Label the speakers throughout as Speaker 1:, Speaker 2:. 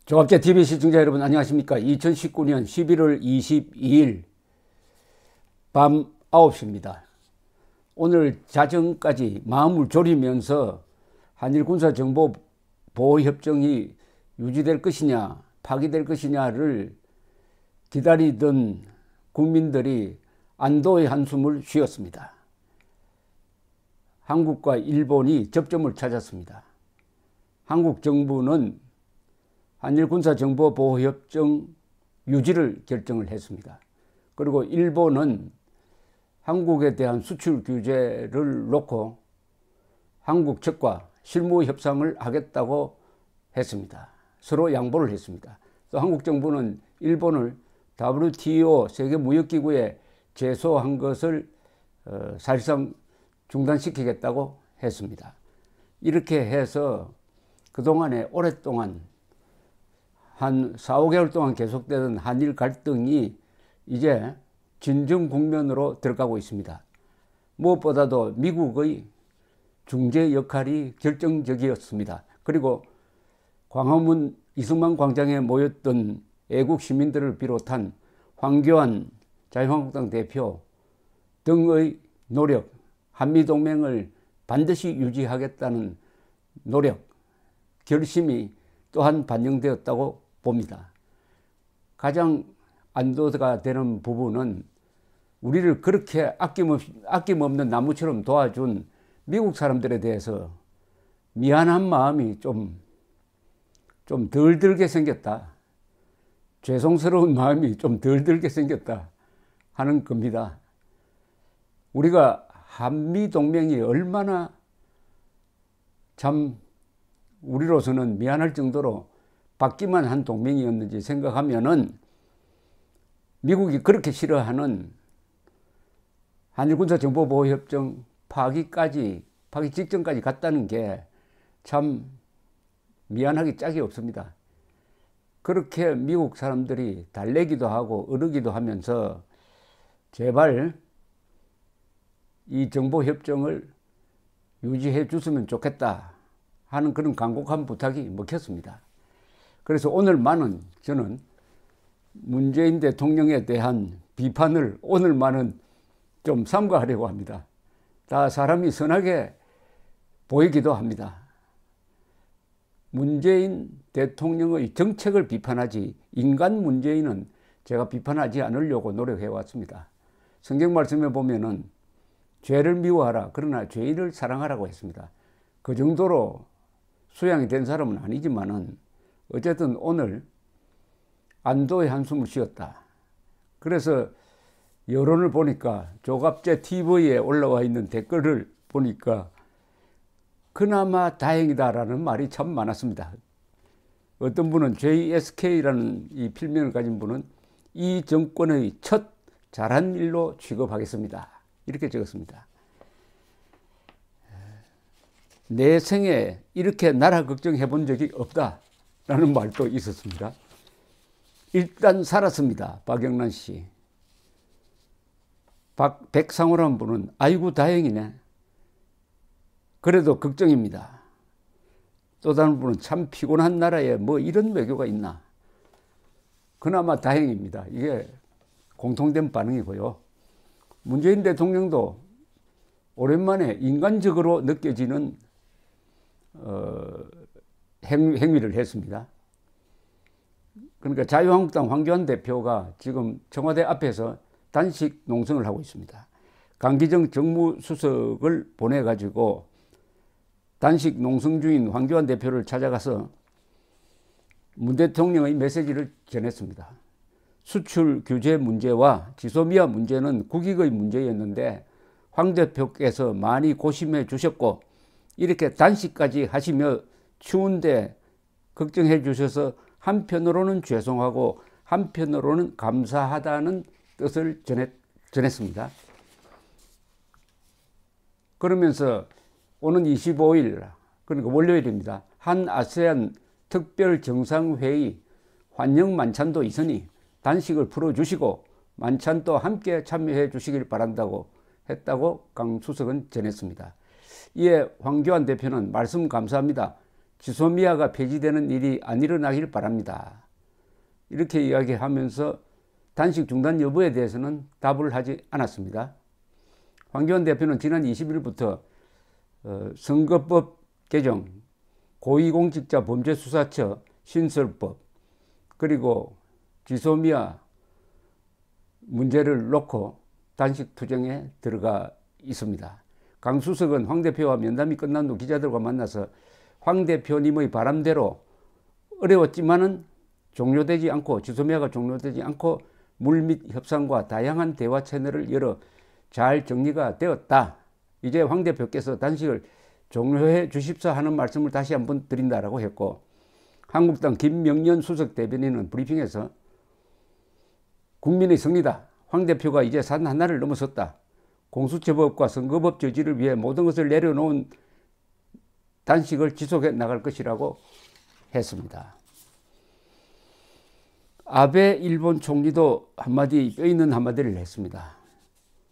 Speaker 1: 조갑제 TV 시청자 여러분 안녕하십니까. 2019년 11월 22일 밤 9시입니다. 오늘 자정까지 마음을 졸이면서 한일 군사정보보호협정이 유지될 것이냐 파기될 것이냐를 기다리던 국민들이 안도의 한숨을 쉬었습니다. 한국과 일본이 접점을 찾았습니다. 한국 정부는 한일 군사정보보호협정 유지를 결정을 했습니다. 그리고 일본은 한국에 대한 수출 규제를 놓고 한국 측과 실무 협상을 하겠다고 했습니다. 서로 양보를 했습니다. 또 한국 정부는 일본을 WTO 세계무역기구에 제소한 것을 사실상 중단시키겠다고 했습니다. 이렇게 해서 그동안에 오랫동안 한 4, 5개월 동안 계속되던 한일 갈등이 이제 진정 국면으로 들어가고 있습니다. 무엇보다도 미국의 중재 역할이 결정적이었습니다. 그리고 광화문 이승만 광장에 모였던 애국 시민들을 비롯한 황교안 자유한국당 대표 등의 노력, 한미동맹을 반드시 유지하겠다는 노력, 결심이 또한 반영되었다고 봅니다. 가장 안도가 되는 부분은 우리를 그렇게 아낌없는 나무처럼 도와준 미국 사람들에 대해서 미안한 마음이 좀 덜 들게 생겼다. 죄송스러운 마음이 좀 덜 들게 생겼다 하는 겁니다. 우리가 한미동맹이 얼마나 참 우리로서는 미안할 정도로 받기만 한 동맹이었는지 생각하면은 미국이 그렇게 싫어하는 한일 군사정보보호협정 파기 직전까지 갔다는 게 참 미안하기 짝이 없습니다. 그렇게 미국 사람들이 달래기도 하고 어르기도 하면서 제발 이 정보협정을 유지해 줬으면 좋겠다 하는 그런 간곡한 부탁이 먹혔습니다. 그래서 오늘만은 저는 문재인 대통령에 대한 비판을 오늘만은 좀 삼가하려고 합니다. 다 사람이 선하게 보이기도 합니다. 문재인 대통령의 정책을 비판하지 인간 문재인은 제가 비판하지 않으려고 노력해 왔습니다. 성경 말씀에 보면은 죄를 미워하라 그러나 죄인을 사랑하라고 했습니다. 그 정도로 수양이 된 사람은 아니지만은 어쨌든 오늘 안도의 한숨을 쉬었다. 그래서 여론을 보니까 조갑제 TV에 올라와 있는 댓글을 보니까 그나마 다행이다라는 말이 참 많았습니다. 어떤 분은 JSK라는 이 필명을 가진 분은 이 정권의 첫 잘한 일로 취급하겠습니다. 이렇게 적었습니다. 내 생에 이렇게 나라 걱정해 본 적이 없다라는 말도 있었습니다. 일단 살았습니다. 박영란 씨. 백상호라는 분은 아이고 다행이네. 그래도 걱정입니다. 또 다른 분은 참 피곤한 나라에 뭐 이런 외교가 있나. 그나마 다행입니다. 이게 공통된 반응이고요. 문재인 대통령도 오랜만에 인간적으로 느껴지는 행위를 했습니다. 그러니까 자유한국당 황교안 대표가 지금 청와대 앞에서 단식 농성을 하고 있습니다. 강기정 정무수석을 보내가지고 단식 농성 중인 황교안 대표를 찾아가서 문 대통령의 메시지를 전했습니다. 수출 규제 문제와 지소미아 문제는 국익의 문제였는데 황 대표께서 많이 고심해 주셨고 이렇게 단식까지 하시며 추운데 걱정해 주셔서 한편으로는 죄송하고 한편으로는 감사하다는 뜻을 전했습니다. 그러면서 오는 25일 그러니까 월요일입니다. 한 아세안 특별 정상회의 환영 만찬도 있으니 단식을 풀어주시고 만찬도 함께 참여해 주시길 바란다고 했다고 강 수석은 전했습니다. 이에 황교안 대표는 말씀 감사합니다. 지소미아가 폐지되는 일이 안 일어나길 바랍니다. 이렇게 이야기하면서 단식 중단 여부에 대해서는 답을 하지 않았습니다. 황교안 대표는 지난 20일부터 선거법 개정, 고위공직자 범죄수사처 신설법, 그리고 지소미아 문제를 놓고 단식 투쟁에 들어가 있습니다. 강 수석은 황 대표와 면담이 끝난 후 기자들과 만나서 황 대표님의 바람대로 어려웠지만은 종료되지 않고, 지소미아가 종료되지 않고 물밑 협상과 다양한 대화 채널을 열어 잘 정리가 되었다. 이제 황 대표께서 단식을 종료해 주십사 하는 말씀을 다시 한번 드린다라고 했고, 한국당 김명년 수석 대변인은 브리핑에서 국민의 승리다. 황 대표가 이제 산 하나를 넘어섰다. 공수처법과 선거법 저지를 위해 모든 것을 내려놓은 단식을 지속해 나갈 것이라고 했습니다. 아베 일본 총리도 뼈 있는 한마디를 했습니다.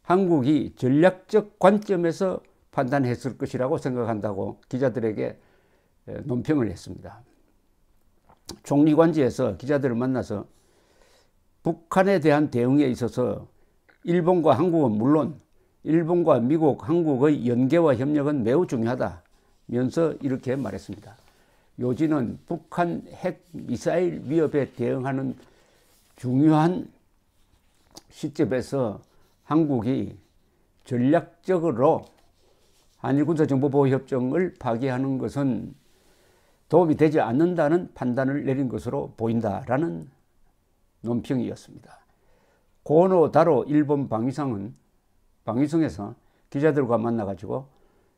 Speaker 1: 한국이 전략적 관점에서 판단했을 것이라고 생각한다고 기자들에게 논평을 했습니다. 총리관지에서 기자들을 만나서 북한에 대한 대응에 있어서 일본과 한국은 물론 일본과 미국, 한국의 연계와 협력은 매우 중요하다면서 이렇게 말했습니다. 요지는 북한 핵 미사일 위협에 대응하는 중요한 시점에서 한국이 전략적으로 한일 군사정보보호협정을 파기하는 것은 도움이 되지 않는다는 판단을 내린 것으로 보인다라는 논평이었습니다. 고노 다로 일본 방위성에서 기자들과 만나가지고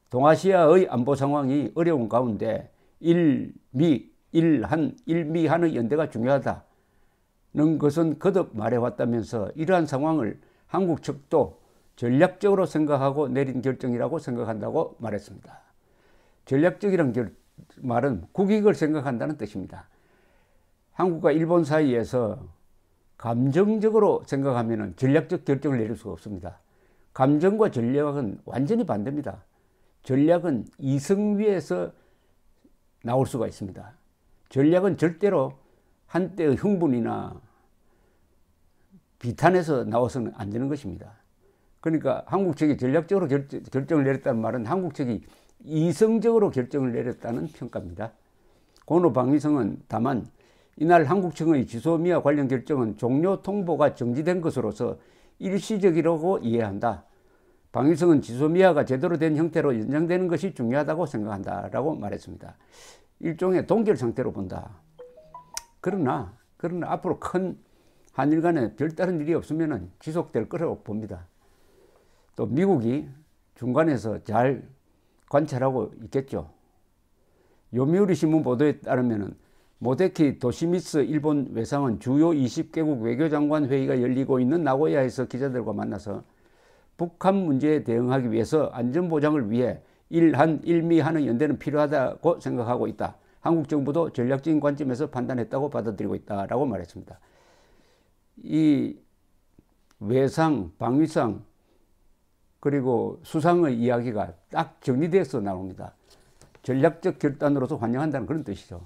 Speaker 1: 동아시아의 안보 상황이 어려운 가운데 일미한의 연대가 중요하다는 것은 거듭 말해왔다면서 이러한 상황을 한국 측도 전략적으로 생각하고 내린 결정이라고 생각한다고 말했습니다. 전략적이란 말은 국익을 생각한다는 뜻입니다. 한국과 일본 사이에서 감정적으로 생각하면 전략적 결정을 내릴 수가 없습니다. 감정과 전략은 완전히 반대입니다. 전략은 이성 위에서 나올 수가 있습니다. 전략은 절대로 한때의 흥분이나 비탄에서 나와서는 안 되는 것입니다. 그러니까 한국 측이 전략적으로 결정을 내렸다는 말은 한국 측이 이성적으로 결정을 내렸다는 평가입니다. 고노 방위성은 다만 이날 한국 측의 지소미아 관련 결정은 종료 통보가 정지된 것으로서 일시적이라고 이해한다. 방위성은 지소미아가 제대로 된 형태로 연장되는 것이 중요하다고 생각한다라고 말했습니다. 일종의 동결 상태로 본다. 그러나 앞으로 큰 한일 간에 별다른 일이 없으면 지속될 거라고 봅니다. 또 미국이 중간에서 잘 관찰하고 있겠죠. 요미우리 신문 보도에 따르면 모데키 도시미츠 일본 외상은 주요 20개국 외교장관 회의가 열리고 있는 나고야에서 기자들과 만나서 북한 문제에 대응하기 위해서 안전보장을 위해 일한, 일미한의 연대는 필요하다고 생각하고 있다. 한국 정부도 전략적인 관점에서 판단했다고 받아들이고 있다라고 말했습니다. 이 외상, 방위상, 그리고 수상의 이야기가 딱 정리돼서 나옵니다. 전략적 결단으로서 환영한다는 그런 뜻이죠.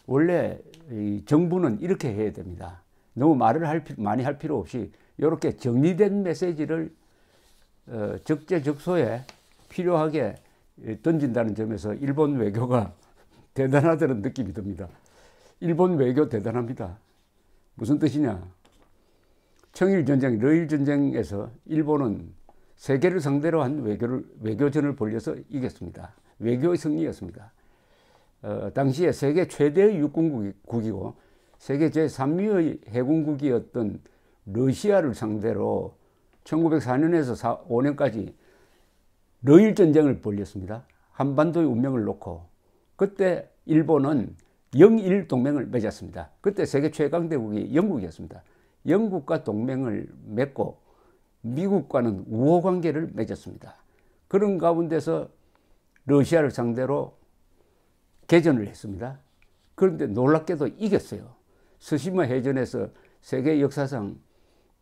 Speaker 1: 원래 이 정부는 이렇게 해야 됩니다. 너무 말을 많이 할 필요 없이 이렇게 정리된 메시지를 적재적소에 필요하게 던진다는 점에서 일본 외교가 대단하다는 느낌이 듭니다. 일본 외교 대단합니다. 무슨 뜻이냐? 청일전쟁, 러일전쟁에서 일본은 세계를 상대로 한 외교전을 벌여서 이겼습니다. 외교의 승리였습니다. 당시에 세계 최대의 육군국이고 세계 제3위의 해군국이었던 러시아를 상대로 1904년에서 5년까지 러일전쟁을 벌였습니다. 한반도의 운명을 놓고. 그때 일본은 영일 동맹을 맺었습니다. 그때 세계 최강대국이 영국이었습니다. 영국과 동맹을 맺고 미국과는 우호관계를 맺었습니다. 그런 가운데서 러시아를 상대로 개전을 했습니다. 그런데 놀랍게도 이겼어요. 스시마 해전에서 세계 역사상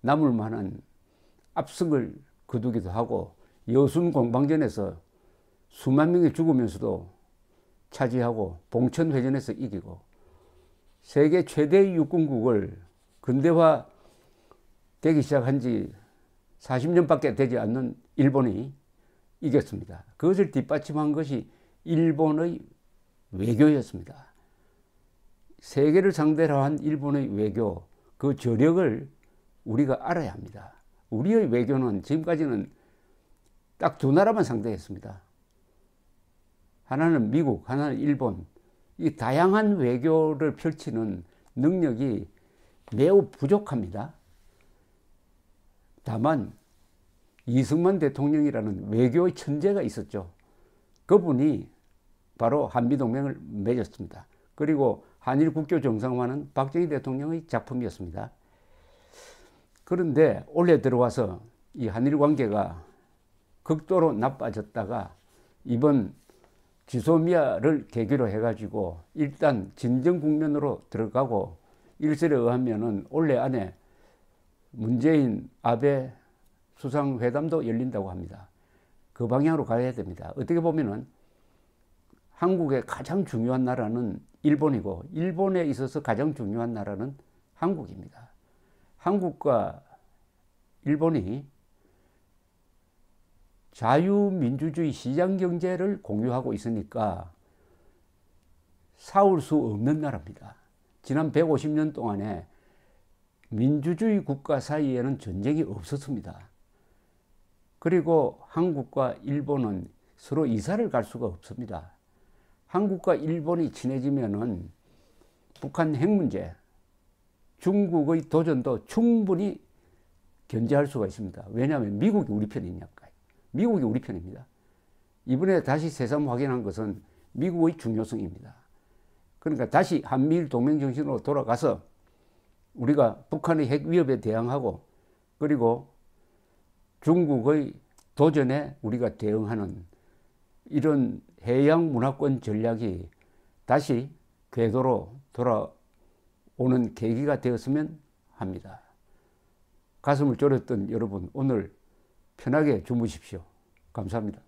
Speaker 1: 남을 만한 압승을 거두기도 하고 여순 공방전에서 수만 명이 죽으면서도 차지하고 봉천회전에서 이기고 세계 최대의 육군국을 근대화 되기 시작한 지 40년밖에 되지 않는 일본이 이겼습니다. 그것을 뒷받침한 것이 일본의 외교였습니다. 세계를 상대로 한 일본의 외교, 그 저력을 우리가 알아야 합니다. 우리의 외교는 지금까지는 딱 두 나라만 상대했습니다. 하나는 미국, 하나는 일본. 이 다양한 외교를 펼치는 능력이 매우 부족합니다. 다만 이승만 대통령이라는 외교의 천재가 있었죠. 그분이 바로 한미동맹을 맺었습니다. 그리고 한일 국교 정상화는 박정희 대통령의 작품이었습니다. 그런데 올해 들어와서 이 한일 관계가 극도로 나빠졌다가 이번 지소미아를 계기로 해가지고 일단 진정 국면으로 들어가고 일설에 의하면은 올해 안에 문재인, 아베 수상회담도 열린다고 합니다. 그 방향으로 가야 됩니다. 어떻게 보면은 한국의 가장 중요한 나라는 일본이고 일본에 있어서 가장 중요한 나라는 한국입니다. 한국과 일본이 자유민주주의 시장경제를 공유하고 있으니까 싸울 수 없는 나라입니다. 지난 150년 동안에 민주주의 국가 사이에는 전쟁이 없었습니다. 그리고 한국과 일본은 서로 이사를 갈 수가 없습니다. 한국과 일본이 친해지면은 북한 핵 문제, 중국의 도전도 충분히 견제할 수가 있습니다. 왜냐하면 미국이 우리 편이니까요. 미국이 우리 편입니다. 이번에 다시 새삼 확인한 것은 미국의 중요성입니다. 그러니까 다시 한미일 동맹 정신으로 돌아가서 우리가 북한의 핵 위협에 대항하고 그리고 중국의 도전에 우리가 대응하는 이런 해양 문화권 전략이 다시 궤도로 돌아오는 계기가 되었으면 합니다. 가슴을 졸였던 여러분, 오늘 편하게 주무십시오. 감사합니다.